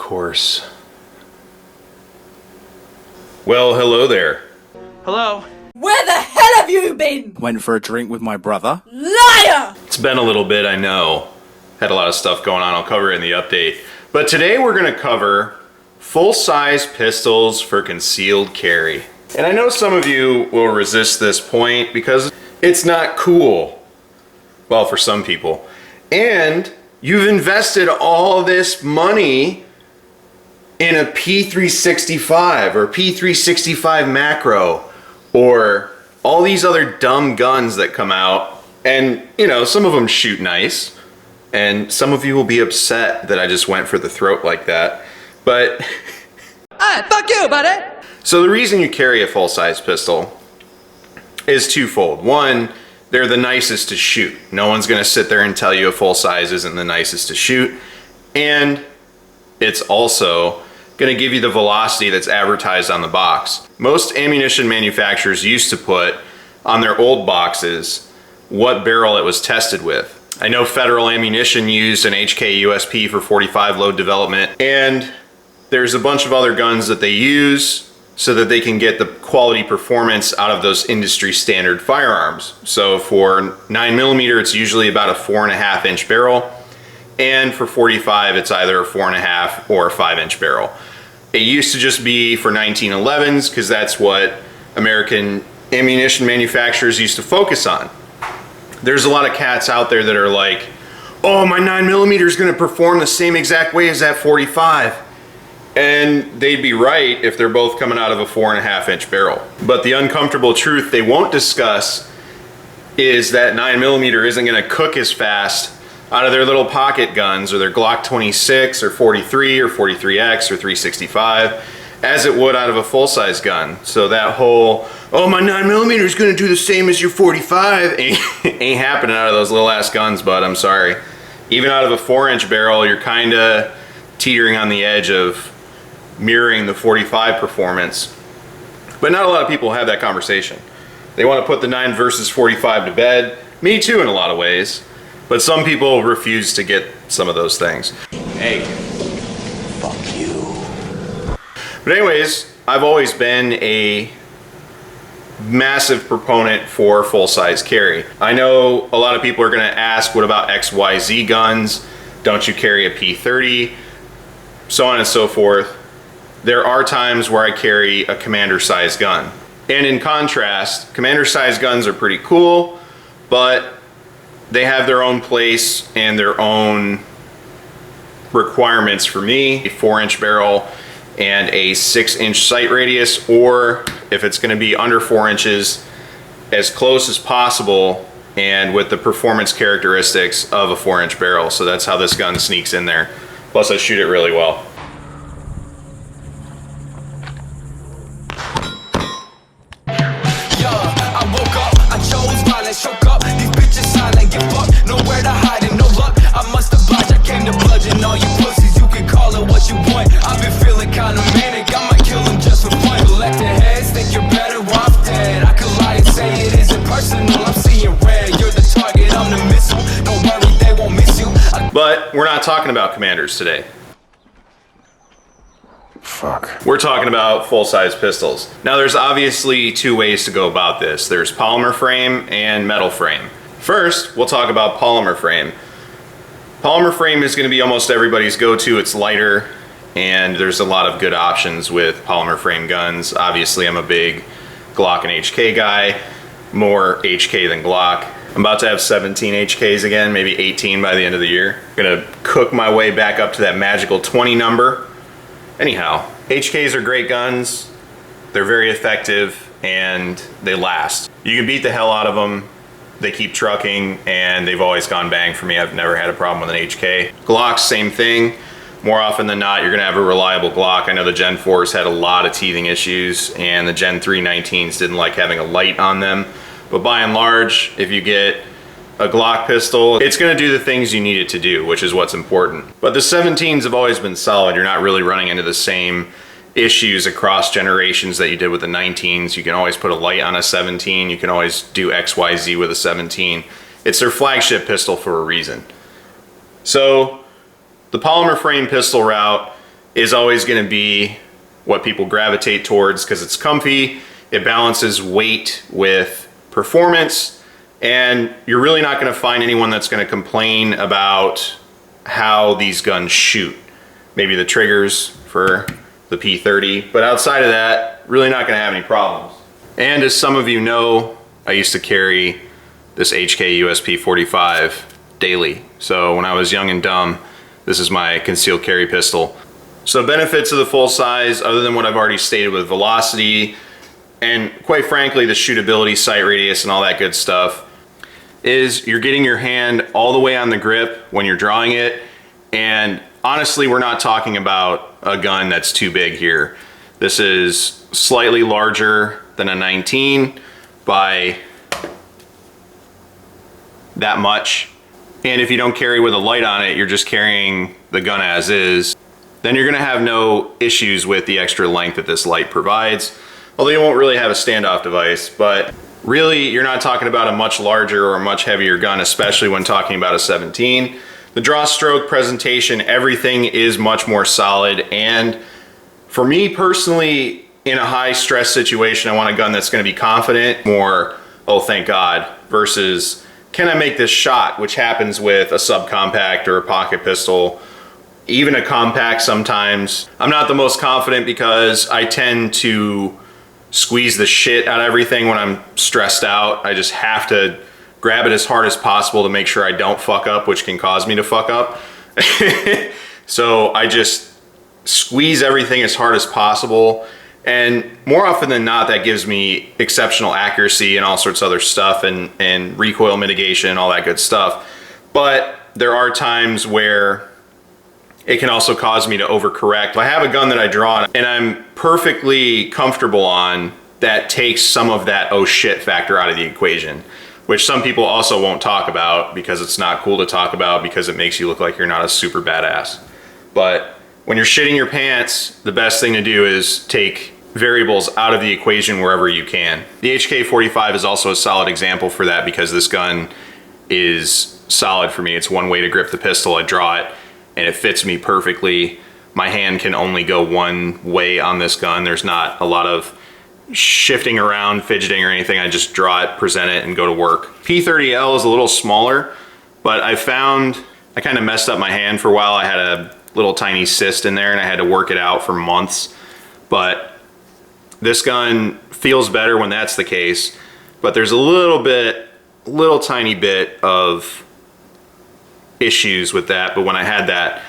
course. Well, hello there. Hello? Where the hell have you been? Went for a drink with my brother. Liar! It's been a little bit, I know. Had a lot of stuff going on. I'll cover it in the update. But today we're going to cover full-size pistols for concealed carry. And I know some of you will resist this point because it's not cool. Well, for some people. And you've invested all this money in a P365 or P365 macro or all these other dumb guns that come out. And, you know, some of them shoot nice. And some of you will be upset that I just went for the throat like that. But Hey, fuck you, buddy! so the reason you carry a full-size pistol is twofold. One, they're the nicest to shoot. No one's gonna sit there and tell you a full-size isn't the nicest to shoot. And it's also gonna give you the velocity that's advertised on the box. Most ammunition manufacturers used to put on their old boxes what barrel it was tested with. I know Federal Ammunition used an HK USP for 45 load development, and there's a bunch of other guns that they use so that they can get the quality performance out of those industry standard firearms. So for 9mm, it's usually about a 4.5 inch barrel. And for 45, it's either a 4.5 or a 5-inch barrel. It used to just be for 1911s because that's what American ammunition manufacturers used to focus on. There's a lot of cats out there that are like, oh, my 9mm is gonna perform the same exact way as that 45. And they'd be right if they're both coming out of a 4.5 inch barrel. But the uncomfortable truth they won't discuss is that 9mm isn't gonna cook as fast out of their little pocket guns or their Glock 26 or 43 or 43X or 365 as it would out of a full-size gun. So that whole, oh, my 9mm is gonna do the same as your 45 ain't happening out of those little ass guns, bud, I'm sorry. Even out of a 4-inch barrel, you're kinda teetering on the edge of mirroring the 45 performance. But not a lot of people have that conversation. They want to put the 9 versus 45 to bed. Me too in a lot of ways. But some people refuse to get some of those things. Hey, fuck you. But anyways, I've always been a massive proponent for full-size carry. I know a lot of people are gonna ask, what about XYZ guns? Don't you carry a P30? So on and so forth. There are times where I carry a commander-size gun. And in contrast, commander-size guns are pretty cool, but they have their own place and their own requirements for me. A 4-inch barrel and a 6-inch sight radius, or if it's gonna be under 4 inches, as close as possible and with the performance characteristics of a 4-inch barrel. So that's how this gun sneaks in there. Plus I shoot it really well. But we're not talking about commanders today. Fuck. We're talking about full-size pistols. Now there's obviously two ways to go about this. There's polymer frame and metal frame. First, we'll talk about polymer frame. Polymer frame is gonna be almost everybody's go-to. It's lighter, and there's a lot of good options with polymer frame guns. Obviously, I'm a big Glock and HK guy, more HK than Glock. I'm about to have 17 HKs again, maybe 18 by the end of the year. Gonna cook my way back up to that magical 20 number. Anyhow, HKs are great guns. They're very effective and they last. You can beat the hell out of them. They keep trucking and they've always gone bang for me. I've never had a problem with an HK. Glocks, same thing. More often than not, you're gonna have a reliable Glock. I know the Gen 4s had a lot of teething issues and the Gen 3 19s didn't like having a light on them. But by and large, if you get a Glock pistol, it's gonna do the things you need it to do, which is what's important. But the 17s have always been solid. You're not really running into the same issues across generations that you did with the 19s. You can always put a light on a 17. You can always do XYZ with a 17. It's their flagship pistol for a reason. So the polymer frame pistol route is always going to be what people gravitate towards because it's comfy, it balances weight with performance, and you're really not going to find anyone that's going to complain about how these guns shoot. Maybe the triggers for the P30, but outside of that, really not going to have any problems. And as some of you know, I used to carry this HK USP 45 daily. So when I was young and dumb, this is my concealed carry pistol. So benefits of the full size, other than what I've already stated with velocity, and quite frankly, the shootability, sight radius, and all that good stuff, is you're getting your hand all the way on the grip when you're drawing it. And honestly, we're not talking about a gun that's too big here. This is slightly larger than a 19 by that much. And if you don't carry with a light on it, you're just carrying the gun as is, then you're gonna have no issues with the extra length that this light provides. Although you won't really have a standoff device, but really you're not talking about a much larger or a much heavier gun, especially when talking about a 17. The draw stroke, presentation, everything is much more solid. And for me personally, in a high stress situation, I want a gun that's gonna be confident, more, oh thank God, versus can I make this shot, which happens with a subcompact or a pocket pistol, even a compact sometimes. I'm not the most confident because I tend to squeeze the shit out of everything when I'm stressed out. I just have to grab it as hard as possible to make sure I don't fuck up, which can cause me to fuck up. So I just squeeze everything as hard as possible. And more often than not, that gives me exceptional accuracy and all sorts of other stuff, and recoil mitigation and all that good stuff. But there are times where it can also cause me to overcorrect. If I have a gun that I draw and I'm perfectly comfortable on, that takes some of that oh shit factor out of the equation, which some people also won't talk about because it's not cool to talk about because it makes you look like you're not a super badass. But when you're shitting your pants, the best thing to do is take variables out of the equation wherever you can. The HK45 is also a solid example for that because this gun is solid for me. It's one way to grip the pistol. I draw it and it fits me perfectly. My hand can only go one way on this gun. There's not a lot of shifting around, fidgeting or anything. I just draw it, present it, and go to work. P30L is a little smaller, but I found I kind of messed up my hand for a while. I had a little tiny cyst in there and I had to work it out for months. But this gun feels better when that's the case, but there's a little tiny bit of issues with that. But when I had that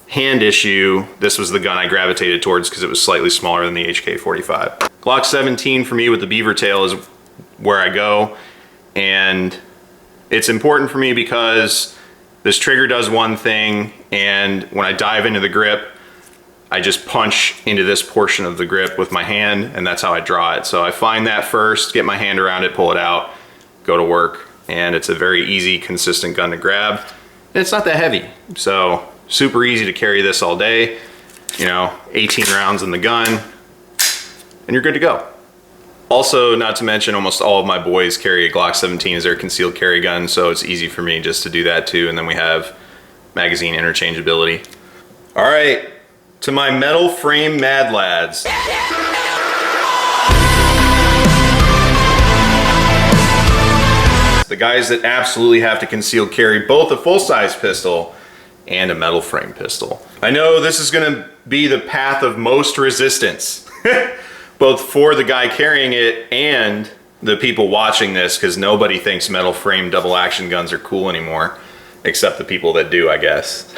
hand issue, this was the gun I gravitated towards because it was slightly smaller than the HK45. Glock 17 for me with the beaver tail is where I go, and it's important for me because this trigger does one thing, and when I dive into the grip, I just punch into this portion of the grip with my hand, and that's how I draw it. So I find that first, get my hand around it, pull it out, go to work, and it's a very easy, consistent gun to grab. And it's not that heavy, so super easy to carry this all day. You know, 18 rounds in the gun, and you're good to go. Also, not to mention, almost all of my boys carry a Glock 17 as their concealed carry gun, so it's easy for me just to do that too, and then we have magazine interchangeability. All right, to my metal frame mad lads. The guys that absolutely have to concealed carry both a full-size pistol and a metal frame pistol. I know this is gonna be the path of most resistance, both for the guy carrying it and the people watching this, because nobody thinks metal frame double action guns are cool anymore, except the people that do, I guess.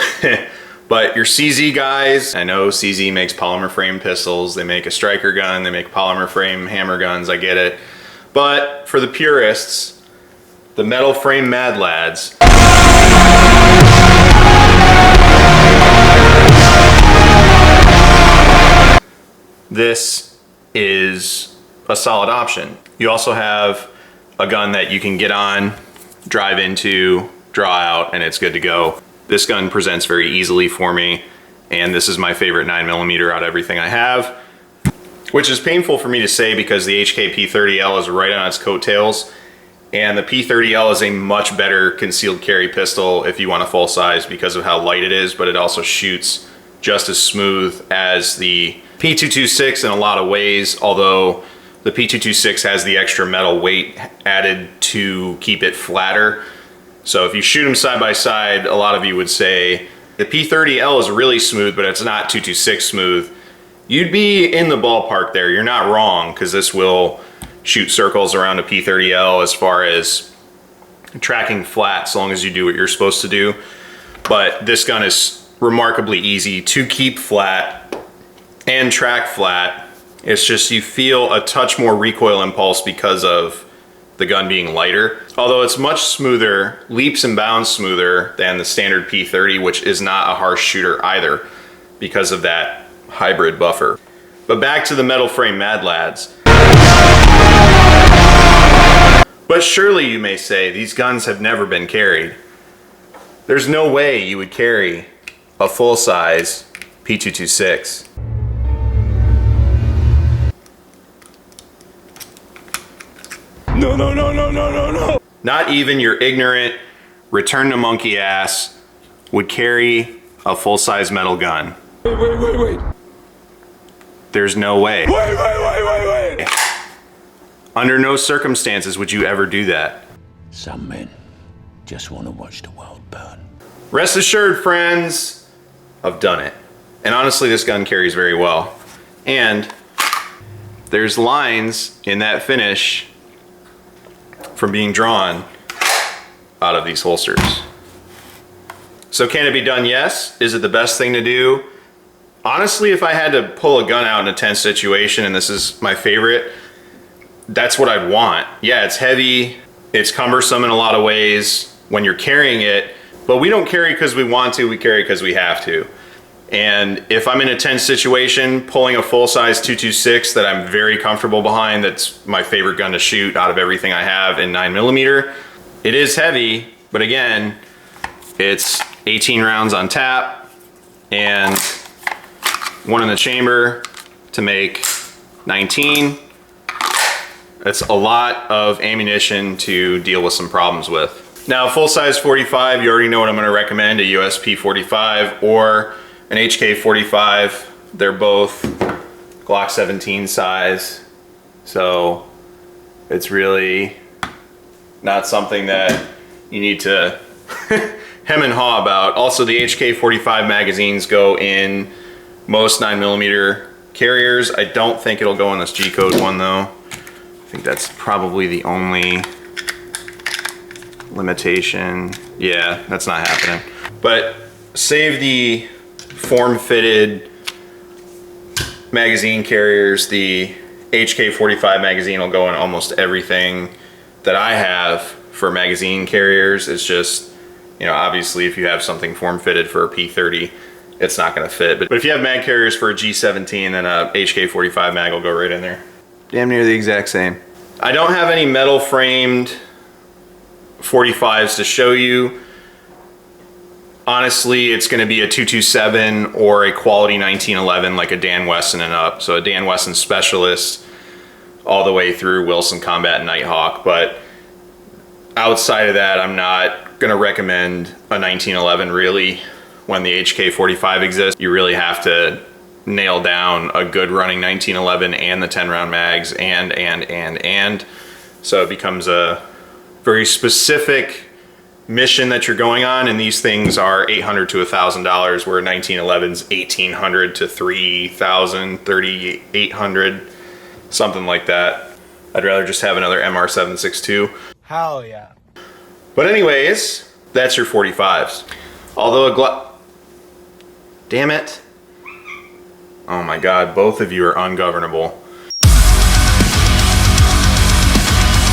But your CZ guys, I know CZ makes polymer frame pistols, they make a striker gun, they make polymer frame hammer guns, I get it. But for the purists, the metal frame mad lads, this is a solid option. You also have a gun that you can get on, drive into, draw out, and it's good to go. This gun presents very easily for me, and this is my favorite 9mm out of everything I have, which is painful for me to say because the HK P30L is right on its coattails, and the P30L is a much better concealed carry pistol if you want a full size because of how light it is, but it also shoots just as smooth as the P226 in a lot of ways, although the P226 has the extra metal weight added to keep it flatter. So if you shoot them side by side, a lot of you would say the P30L is really smooth, but it's not 226 smooth. You'd be in the ballpark there. You're not wrong, because this will shoot circles around a P30L as far as tracking flat, so long as you do what you're supposed to do. But this gun is remarkably easy to keep flat and track flat. It's just you feel a touch more recoil impulse because of the gun being lighter. Although it's much smoother, leaps and bounds smoother than the standard P30, which is not a harsh shooter either because of that hybrid buffer. But back to the metal frame Mad Lads. But surely you may say, these guns have never been carried. There's no way you would carry a full-size P226. No, no, no, no, no, no, no. Not even your ignorant return to monkey ass would carry a full-size metal gun. Wait. There's no way. Wait. Under no circumstances would you ever do that. Some men just want to watch the world burn. Rest assured, friends, I've done it. And honestly, this gun carries very well. And there's lines in that finish from being drawn out of these holsters. So can it be done? Yes. Is it the best thing to do? Honestly, if I had to pull a gun out in a tense situation, and this is my favorite, that's what I'd want. Yeah, it's heavy, it's cumbersome in a lot of ways when you're carrying it, but we don't carry because we want to, we carry because we have to. And if I'm in a tense situation, pulling a full-size 226 that I'm very comfortable behind, that's my favorite gun to shoot out of everything I have in 9mm, it is heavy, but again, it's 18 rounds on tap and one in the chamber to make 19. That's a lot of ammunition to deal with some problems with. Now, full-size 45, you already know what I'm going to recommend, a USP 45 or an HK 45. They're both Glock 17 size, so it's really not something that you need to hem and haw about. Also, the HK 45 magazines go in most 9mm carriers. I don't think it'll go in this G-code one though. I think that's probably the only limitation. Yeah, that's not happening. But save the form-fitted magazine carriers, the HK 45 magazine will go in almost everything that I have for magazine carriers. It's just, you know, obviously if you have something form-fitted for a P30, it's not gonna fit. But if you have mag carriers for a G17, then a HK 45 mag will go right in there. Damn near the exact same. I don't have any metal framed 45s to show you. Honestly, it's gonna be a 227 or a quality 1911 like a Dan Wesson and up. So a Dan Wesson Specialist all the way through Wilson Combat Nighthawk. But outside of that, I'm not gonna recommend a 1911 really. When the HK 45 exists, you really have to nail down a good running 1911 and the 10 round mags and. So it becomes a very specific mission that you're going on, and these things are $800 to $1,000, where 1911's $1,800 to $3,000, $3,800, something like that. I'd rather just have another MR762. Hell yeah. But anyways, that's your 45s. Although a Glock... Damn it. Oh my god, both of you are ungovernable.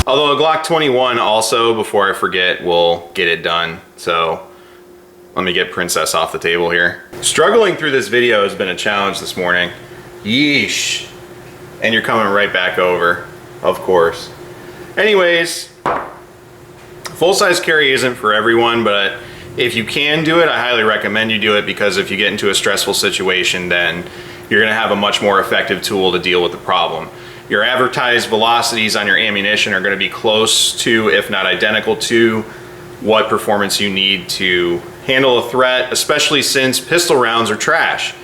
Although a Glock 21 also, before I forget, will get it done. So let me get Princess off the table here. Struggling through this video has been a challenge this morning. Yeesh. And you're coming right back over, of course. Anyways, full-size carry isn't for everyone, but if you can do it, I highly recommend you do it, because if you get into a stressful situation, then you're gonna have a much more effective tool to deal with the problem. Your advertised velocities on your ammunition are gonna be close to, if not identical to, what performance you need to handle a threat, especially since pistol rounds are trash.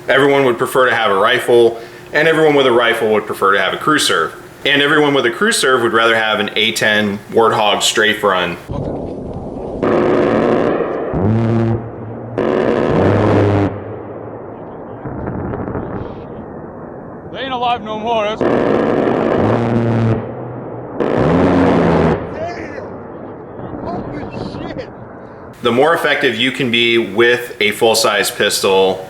Everyone would prefer to have a rifle, and everyone with a rifle would prefer to have a crew serve. And everyone with a crew serve would rather have an A10 Warthog strafe run. They ain't alive no more. Holy shit! The more effective you can be with a full-size pistol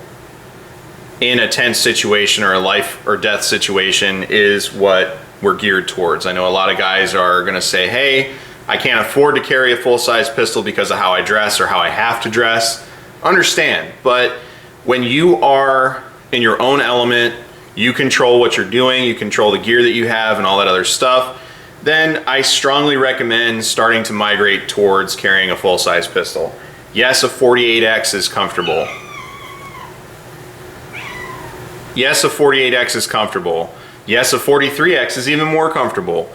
in a tense situation or a life or death situation is what we're geared towards. I know a lot of guys are gonna say, hey, I can't afford to carry a full-size pistol because of how I dress or how I have to dress. Understand, but when you are in your own element, you control what you're doing, you control the gear that you have and all that other stuff, then I strongly recommend starting to migrate towards carrying a full-size pistol. Yes, a 48X is comfortable. Yes, a 48X is comfortable. Yes, a 43X is even more comfortable.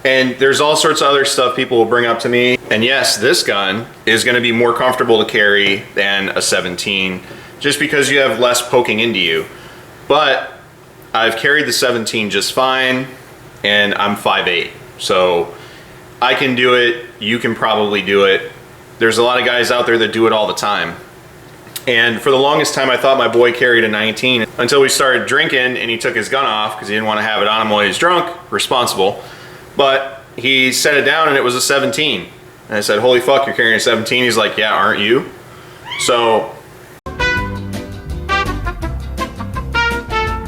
And there's all sorts of other stuff people will bring up to me. And yes, this gun is gonna be more comfortable to carry than a 17, just because you have less poking into you. But I've carried the 17 just fine, and I'm 5'8", so I can do it, you can probably do it. There's a lot of guys out there that do it all the time. And for the longest time, I thought my boy carried a 19 until we started drinking and he took his gun off because he didn't want to have it on him while he was drunk. Responsible. But he set it down and it was a 17. And I said, holy fuck, you're carrying a 17? He's like, yeah, aren't you? So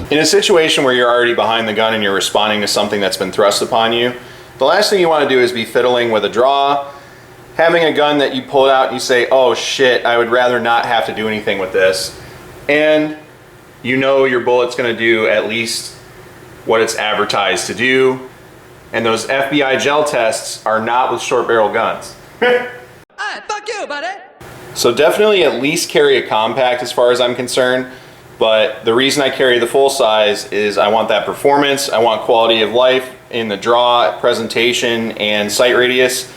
in a situation where you're already behind the gun and you're responding to something that's been thrust upon you, the last thing you want to do is be fiddling with a draw, having a gun that you pull out and you say, oh shit, I would rather not have to do anything with this. And you know your bullet's gonna do at least what it's advertised to do. And those FBI gel tests are not with short barrel guns. Hey, fuck you, buddy! So definitely at least carry a compact as far as I'm concerned. But the reason I carry the full size is I want that performance, I want quality of life in the draw, presentation, and sight radius.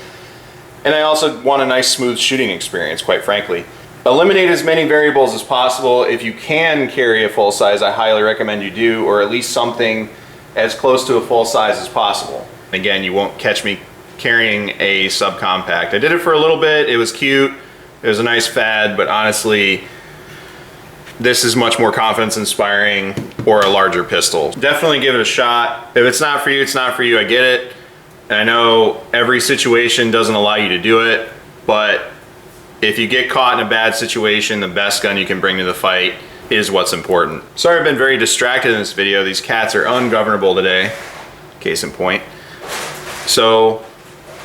And I also want a nice smooth shooting experience, quite frankly. Eliminate as many variables as possible. If you can carry a full size, I highly recommend you do, or at least something as close to a full size as possible. Again, you won't catch me carrying a subcompact. I did it for a little bit, it was cute, it was a nice fad, but honestly, this is much more confidence inspiring or a larger pistol. Definitely give it a shot. If it's not for you, it's not for you, I get it. And I know every situation doesn't allow you to do it, but if you get caught in a bad situation, the best gun you can bring to the fight is what's important. Sorry I've been very distracted in this video. These cats are ungovernable today, case in point. So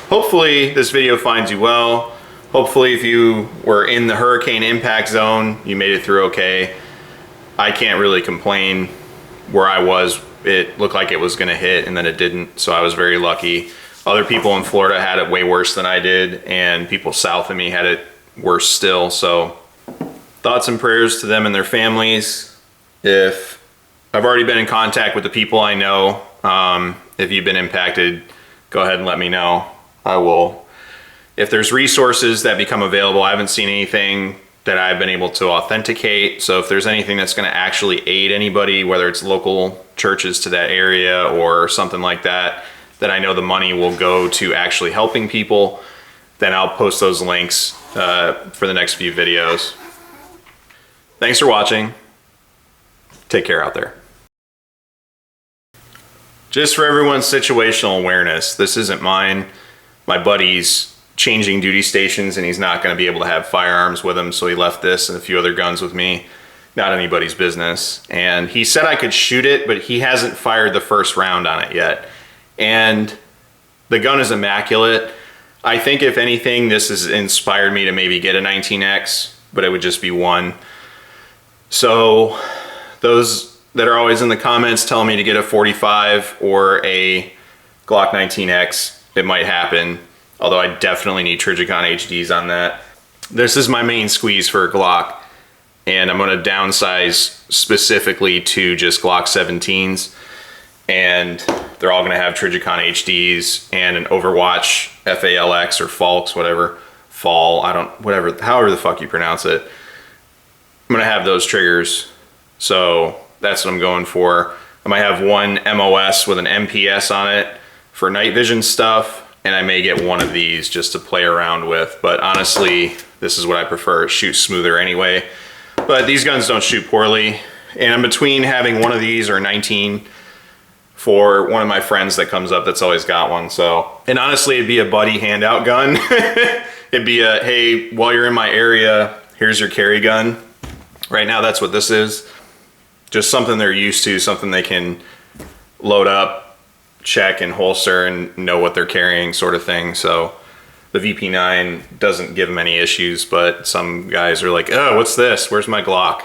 hopefully this video finds you well. Hopefully if you were in the hurricane impact zone, you made it through okay. I can't really complain. Where I was, it looked like it was gonna hit and then it didn't, so I was very lucky. Other people in Florida had it way worse than I did, and people south of me had it worse still, so thoughts and prayers to them and their families. If I've already been in contact with the people I know, if you've been impacted, go ahead and let me know. I will. If there's resources that become available, I haven't seen anything that I've been able to authenticate. So if there's anything that's gonna actually aid anybody, whether it's local churches to that area or something like that, that I know the money will go to actually helping people, then I'll post those links for the next few videos. Thanks for watching. Take care out there. Just for everyone's situational awareness, this isn't mine. My buddy's changing duty stations and he's not going to be able to have firearms with him, so he left this and a few other guns with me. Not anybody's business. And he said I could shoot it, but he hasn't fired the first round on it yet. And the gun is immaculate. I think if anything, this has inspired me to maybe get a 19X, but it would just be one. So those that are always in the comments telling me to get a 45 or a Glock 19X, it might happen. Although I definitely need Trijicon HDs on that. This is my main squeeze for a Glock, and I'm gonna downsize specifically to just Glock 17s, and they're all gonna have Trijicon HDs and an Overwatch FALX or FALX, whatever. fall, however the fuck you pronounce it. I'm gonna have those triggers. So that's what I'm going for. I might have one MOS with an MPS on it for night vision stuff, and I may get one of these just to play around with. But honestly, this is what I prefer. It shoots smoother anyway. But these guns don't shoot poorly. And I'm between having one of these or 19 for one of my friends that comes up that's always got one. So, and honestly, it'd be a buddy handout gun. It'd be a, hey, while you're in my area, here's your carry gun. Right now, that's what this is. Just something they're used to, something they can load up, check and holster and know what they're carrying, sort of thing. So the VP9 doesn't give them any issues, but some guys are like, oh, what's this? Where's my Glock?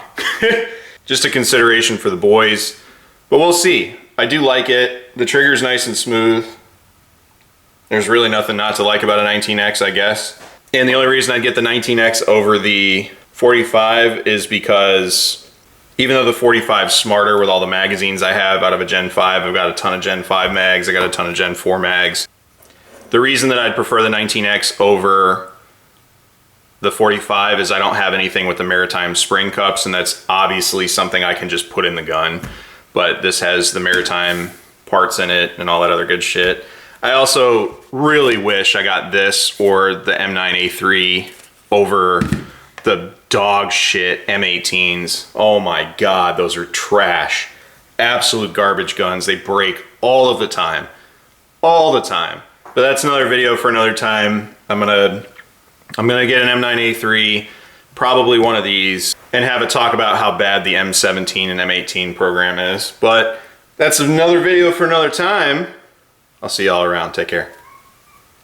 Just a consideration for the boys, but we'll see. I do like it. The trigger's nice and smooth. There's really nothing not to like about a 19X, I guess. And the only reason I'd get the 19X over the 45 is because even though the 45 is smarter with all the magazines I have out of a Gen 5, I've got a ton of Gen 5 mags, I got a ton of Gen 4 mags. The reason that I'd prefer the 19X over the 45 is I don't have anything with the maritime spring cups, and that's obviously something I can just put in the gun. But this has the maritime parts in it and all that other good shit. I also really wish I got this or the M9A3 over the dog shit M18s. Oh my God, those are trash. Absolute garbage guns. They break all of the time. All the time. But that's another video for another time. I'm gonna get an M9A3, probably one of these, and have a talk about how bad the M17 and M18 program is. But that's another video for another time. I'll see y'all around. Take care.